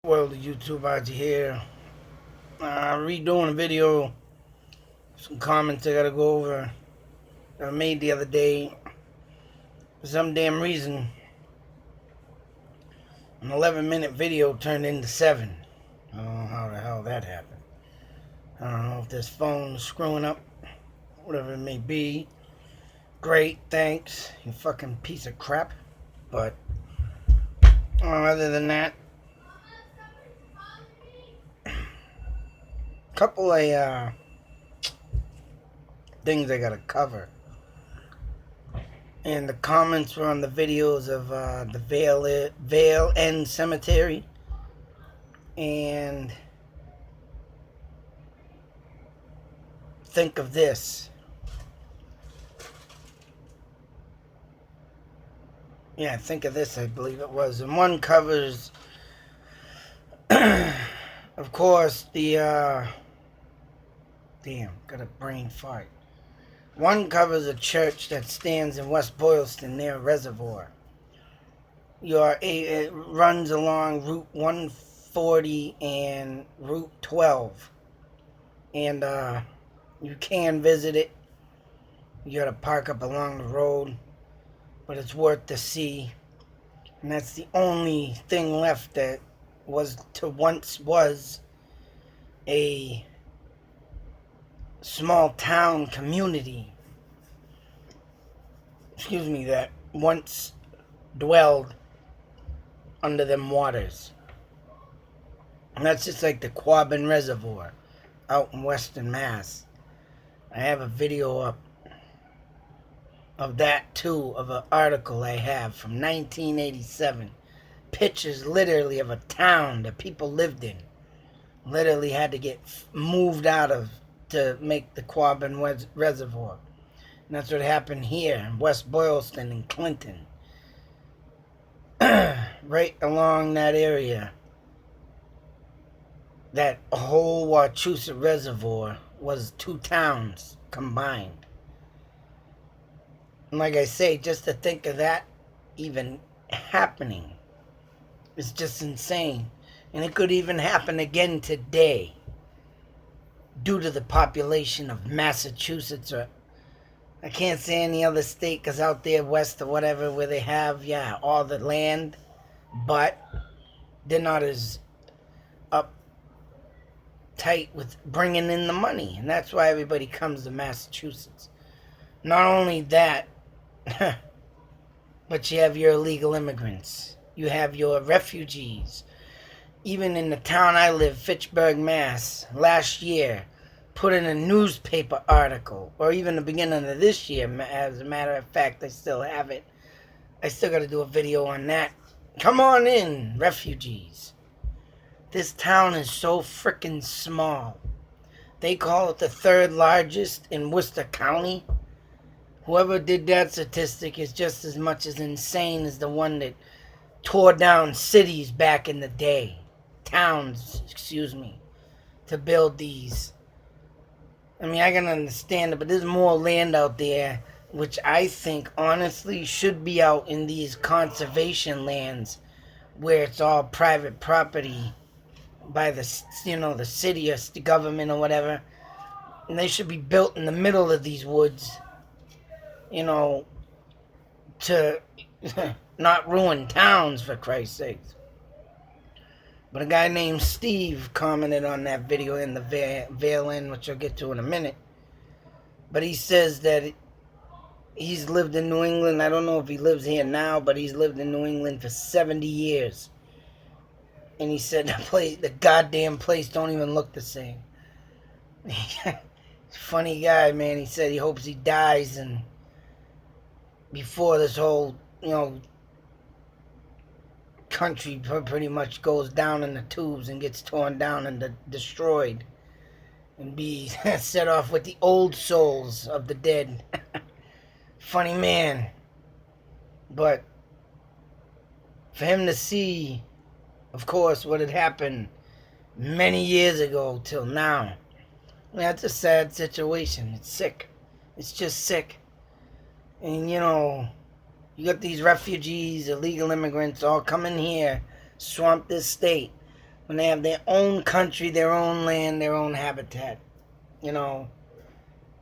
World of YouTube out here. Redoing a video. Some comments I gotta go over that I made the other day. For some damn reason, an 11-minute video turned into 7. I don't know how the hell that happened. I don't know if this phone's screwing up, whatever it may be. Great, thanks, you fucking piece of crap. But other than that, couple of things I gotta cover. And the comments were on the videos of the Vale End Cemetery. And think of this. Yeah, think of this, I believe it was. And one covers, of course, the, damn, got a brain fart. One covers a church that stands in West Boylston near a reservoir. It runs along Route 140 and Route 12. And you can visit it. You gotta park up along the road. But it's worth to see. And that's the only thing left that once was a small town community, that once dwelled under them waters. And that's just like the Quabbin Reservoir out in Western Mass. I have a video up of that too, of an article I have from 1987. Pictures literally of a town that people lived in. Literally had to get moved out of to make the Quabbin Reservoir. And that's what happened here in West Boylston and Clinton. Right along that area. That whole Wachusett Reservoir was 2 towns combined. And like I say, just to think of that even happening is just insane. And it could even happen again today due to the population of Massachusetts, or I can't say any other state, because out there west or whatever where they have, all the land, but they're not as uptight with bringing in the money. And that's why everybody comes to Massachusetts. Not only that, but you have your illegal immigrants. You have your refugees. Even in the town I live, Fitchburg, Mass, last year, put in a newspaper article, or even the beginning of this year, as a matter of fact, I still have it. I still got to do a video on that. Come on in, refugees. This town is so freaking small. They call it the 3rd largest in Worcester County. Whoever did that statistic is just as much as insane as the one that tore down cities back in the day. Towns, to build these. I mean, I can understand it, but there's more land out there, which I think, honestly, should be out in these conservation lands where it's all private property by the city or the government or whatever. And they should be built in the middle of these woods, to not ruin towns, for Christ's sakes. But a guy named Steve commented on that video in the Vale Inn, which I'll get to in a minute. But he says that he's lived in New England. I don't know if he lives here now, but he's lived in New England for 70 years. And he said the goddamn place don't even look the same. Funny guy, man. He said he hopes he dies and before this whole, country pretty much goes down in the tubes and gets torn down and destroyed and be set off with the old souls of the dead. Funny man. But for him to see, of course, what had happened many years ago till now, that's a sad situation. It's sick. It's just sick. And, you got these refugees, illegal immigrants all coming here, swamp this state. when they have their own country, their own land, their own habitat. You know,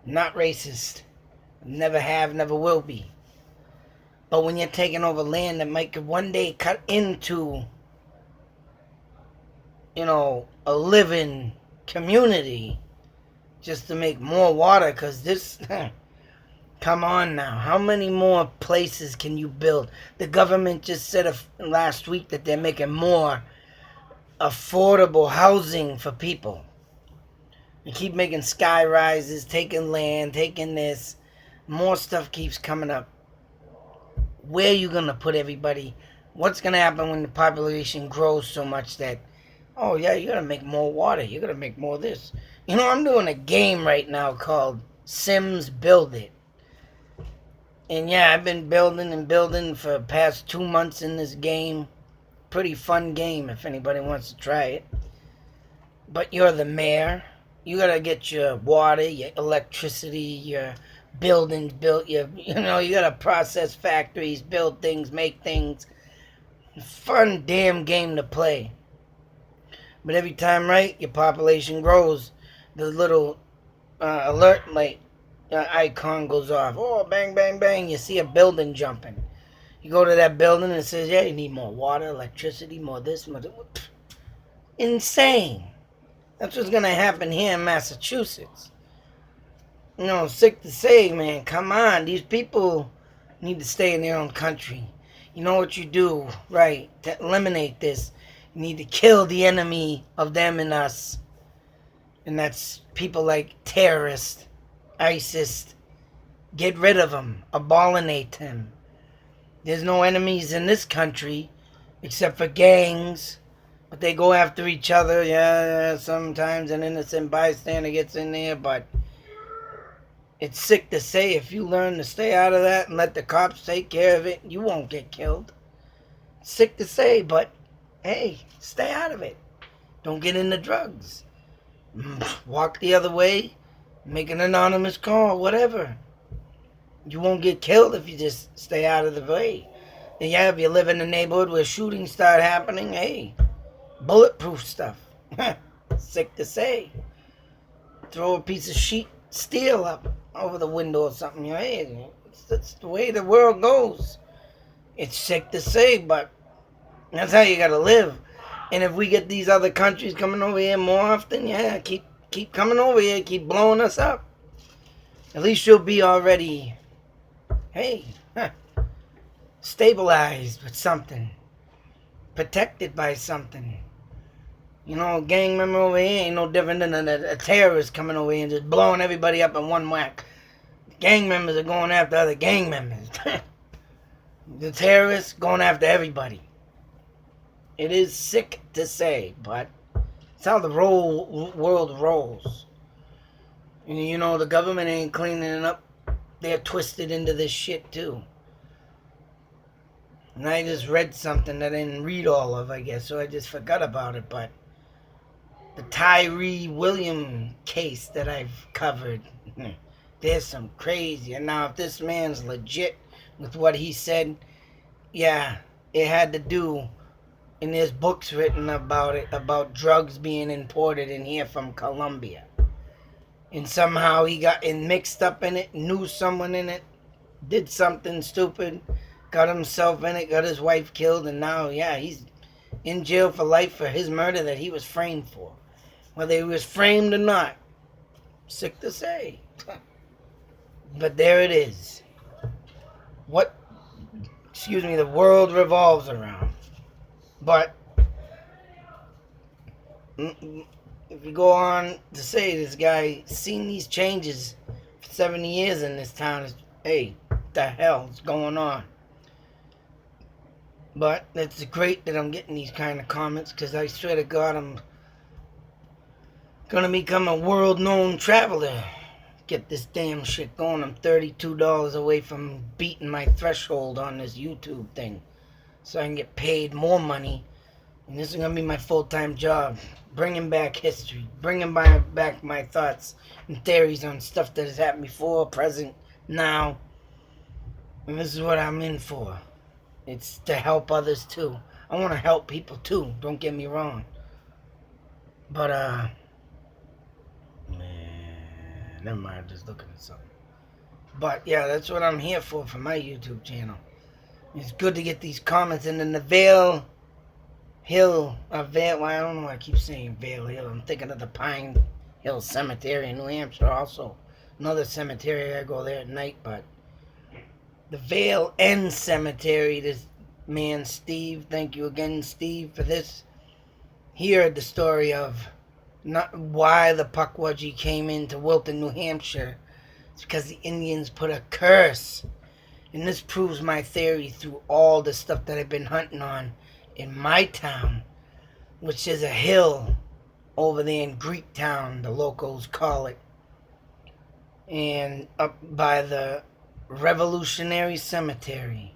not racist. Never have, never will be. But when you're taking over land that might one day cut into, a living community just to make more water, because this, come on now, how many more places can you build? The government just said last week that they're making more affordable housing for people. You keep making sky rises, taking land, taking this. More stuff keeps coming up. Where are you going to put everybody? What's going to happen when the population grows so much that, oh yeah, you're going to make more water. You're going to make more of this. I'm doing a game right now called Sims Build It. And yeah, I've been building and building for the past 2 months in this game. Pretty fun game if anybody wants to try it. But you're the mayor. You got to get your water, your electricity, your buildings built. You got to process factories, build things, make things. Fun damn game to play. But every time, right, your population grows. The little alert light icon goes off. Oh, bang, bang, bang. You see a building jumping. You go to that building and it says, yeah, you need more water, electricity, more this, more that. Insane. That's what's going to happen here in Massachusetts. Sick to say, man, come on. These people need to stay in their own country. You know what you do, right, to eliminate this? You need to kill the enemy of them and us. And that's people like terrorists, ISIS. Get rid of them. Abominate them. There's no enemies in this country except for gangs. But they go after each other. Yeah, sometimes an innocent bystander gets in there. But it's sick to say, if you learn to stay out of that and let the cops take care of it, you won't get killed. Sick to say, but hey, stay out of it. Don't get into drugs. Walk the other way. Make an anonymous call, whatever. You won't get killed if you just stay out of the way. And yeah, if you live in a neighborhood where shootings start happening, hey, bulletproof stuff. Sick to say. Throw a piece of steel up over the window or something. Hey, that's the way the world goes. It's sick to say, but that's how you gotta live. And if we get these other countries coming over here more often, yeah, keep coming over here, keep blowing us up. At least you'll be already, stabilized with something. Protected by something. A gang member over here ain't no different than a terrorist coming over here and just blowing everybody up in one whack. Gang members are going after other gang members. The terrorists going after everybody. It is sick to say, but it's how the world rolls. And the government ain't cleaning it up. They're twisted into this shit too. And I just read something that I didn't read all of, I guess, so I just forgot about it, but the Tyree Williams case that I've covered, there's some crazy. And now if this man's legit with what he said, yeah, it had to do, and there's books written about it, about drugs being imported in here from Colombia. And somehow he got mixed up in it, knew someone in it, did something stupid, got himself in it, got his wife killed, and now, yeah, he's in jail for life for his murder that he was framed for. Whether he was framed or not, sick to say. But there it is. The world revolves around. But if you go on to say this guy seen these changes for 70 years in this town, hey, what the hell is going on? But it's great that I'm getting these kind of comments, because I swear to God, I'm gonna become a world-known traveler. Get this damn shit going. I'm $32 away from beating my threshold on this YouTube thing, so I can get paid more money. And this is gonna be my full-time job, bringing back history, bringing back my thoughts and theories on stuff that has happened before, present, now. And this is what I'm in for. It's to help others too. I want to help people too, don't get me wrong. But, man, never mind, just looking at something. But, yeah, that's what I'm here for my YouTube channel. It's good to get these comments. And then the Vale Hill, well, I don't know why I keep saying Vale Hill. I'm thinking of the Pine Hill Cemetery in New Hampshire also. Another cemetery, I go there at night, but the Vale End Cemetery, this man Steve, thank you again Steve for this. He heard the story of not why the Pukwudgie came into Wilton, New Hampshire. It's because the Indians put a curse. And this proves my theory through all the stuff that I've been hunting on in my town, which is a hill over there in Greektown, the locals call it. And up by the Revolutionary Cemetery,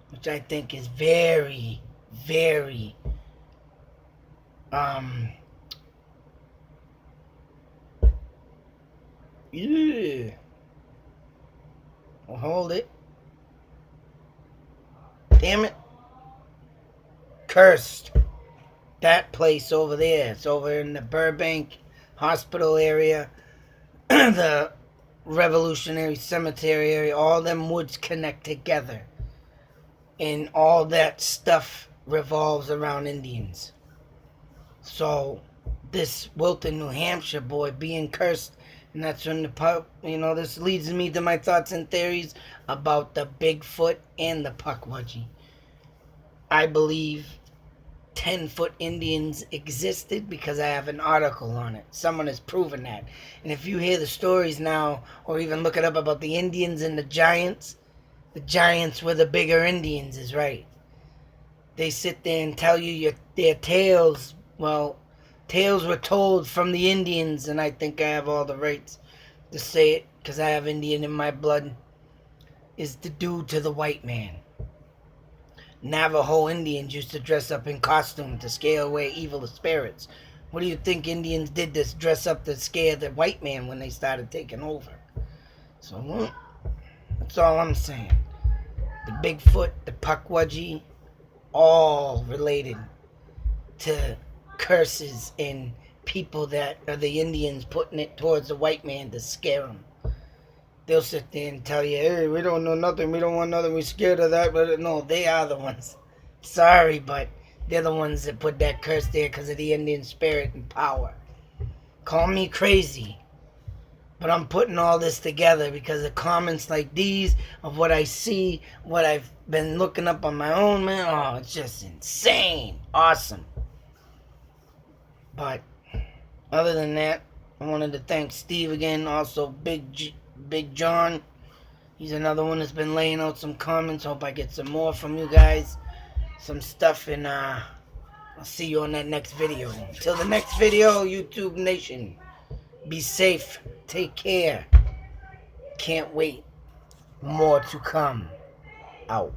which I think is very, very yeah. Well, hold it. Damn it. Cursed. That place over there. It's over in the Burbank Hospital area. The Revolutionary Cemetery area. All them woods connect together. And all that stuff revolves around Indians. So, this Wilton, New Hampshire boy being cursed, and that's when this leads me to my thoughts and theories about the Bigfoot and the Pukwudgie. I believe 10-foot Indians existed because I have an article on it. Someone has proven that. And if you hear the stories now, or even look it up about the Indians and the giants were the bigger Indians, is right. They sit there and tell you their tales. Well, tales were told from the Indians, and I think I have all the rights to say it because I have Indian in my blood, is to do to the white man. Navajo Indians used to dress up in costume to scare away evil spirits. What do you think Indians did to dress up to scare the white man when they started taking over? So, that's all I'm saying. The Bigfoot, the Pukwudgie, all related to curses and people that are the Indians putting it towards the white man to scare them. They'll sit there and tell you, hey, we don't know nothing, we don't want nothing, we're scared of that. But no, they are the ones. Sorry, but they're the ones that put that curse there because of the Indian spirit and power. Call me crazy, but I'm putting all this together because of comments like these, of what I see, what I've been looking up on my own, man. Oh, it's just insane. Awesome. But other than that, I wanted to thank Steve again. Also, Big John. He's another one that's been laying out some comments. Hope I get some more from you guys. Some stuff, and I'll see you on that next video. Until the next video, YouTube Nation. Be safe. Take care. Can't wait. More to come. Out.